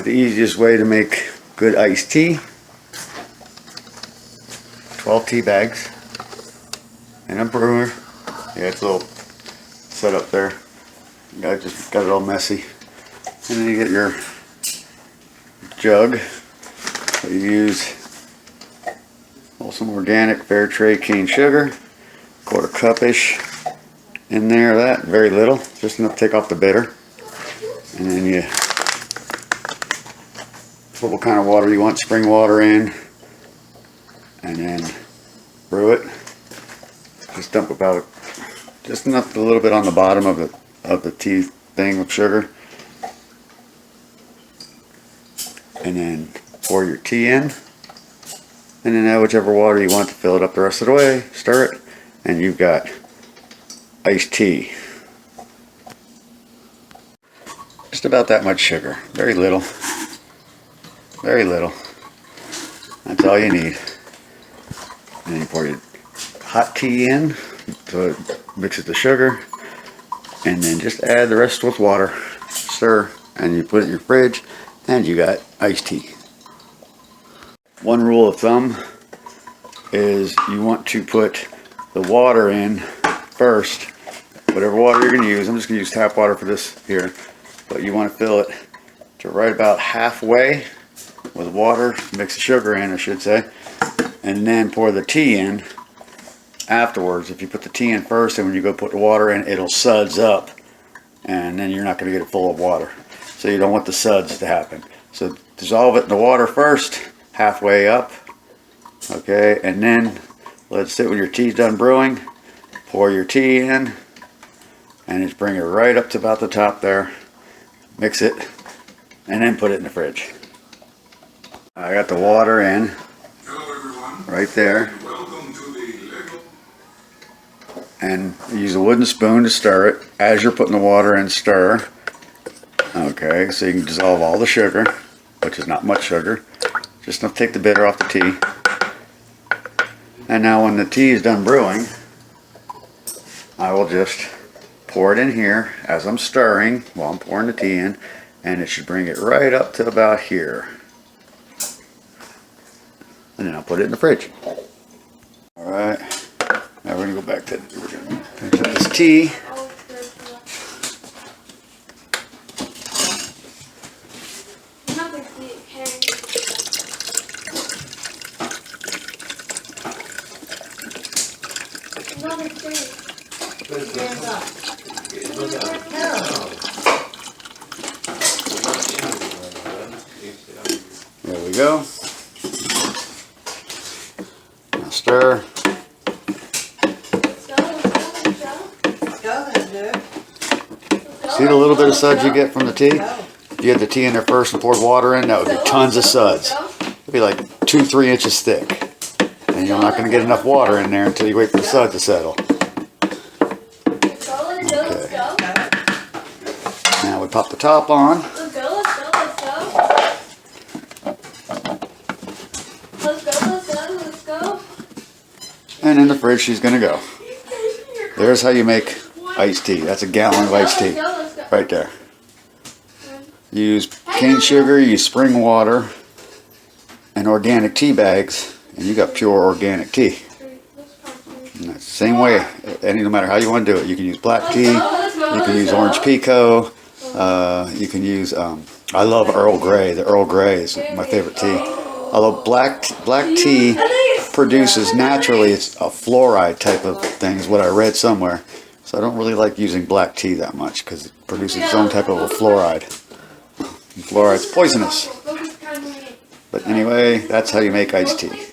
the easiest way to make good iced tea. 12 tea bags and a brewer. Yeah, it's a little set up there. I just got it all messy. And then you get your jug. So you use some organic fair trade cane sugar, 1/4 cup-ish in there of that, very little, just enough to take off the bitter. And then you put what kind of water you want, spring water in, and then brew it. Just dump about just enough, a little bit on the bottom of the tea thing with sugar, and then pour your tea in, and then add whichever water you want to fill it up the rest of the way. Stir it, and you've got iced tea. Just about that much sugar, very little, very little. That's all you need. And then you pour your hot tea in, so it mixes the sugar, and then just add the rest with water. Stir, and you put it in your fridge, and you got iced tea. One rule of thumb is you want to put the water in first, whatever water you're going to use. I'm just going to use tap water for this here, but you want to fill it to right about halfway with water, mix the sugar in, I should say, and then pour the tea in afterwards. If you put the tea in first and when you go put the water in, it'll suds up, and then you're not going to get it full of water. So you don't want the suds to happen. So dissolve it in the water first, halfway up, okay, and then let it sit when your tea's done brewing. Pour your tea in, and just bring it right up to about the top there. Mix it, and then put it in the fridge. I got the water in right there, and use a wooden spoon to stir it. As you're putting the water in, stir. Okay, so you can dissolve all the sugar, which is not much sugar, just enough to take the bitter off the tea. And now when the tea is done brewing, I will just pour it in here as I'm stirring while I'm pouring the tea in, and it should bring it right up to about here. And then I'll put it in the fridge. Alright, now we're going to go back to, we're going to finish up this tea. There we go. Now stir. See the little bit of suds you get from the tea? If you had the tea in there first and poured water in, that would be tons of suds. It'd be like 2-3 inches thick. And you're not going to get enough water in there until you wait for the suds to settle. Okay. Now we pop the top on. And in the fridge she's going to go. There's how you make iced tea. That's a gallon of iced tea right there. You use cane sugar, you use spring water, and organic tea bags, and you got pure organic tea. And that's the same way, no matter how you want to do it. You can use black tea, you can use orange pekoe, you can use, I love Earl Grey. The Earl Grey is my favorite tea. Although black tea produces naturally, it's a fluoride type of thing is what I read somewhere. So I don't really like using black tea that much because it produces its own type of a fluoride. And fluoride's poisonous. But anyway, that's how you make iced tea.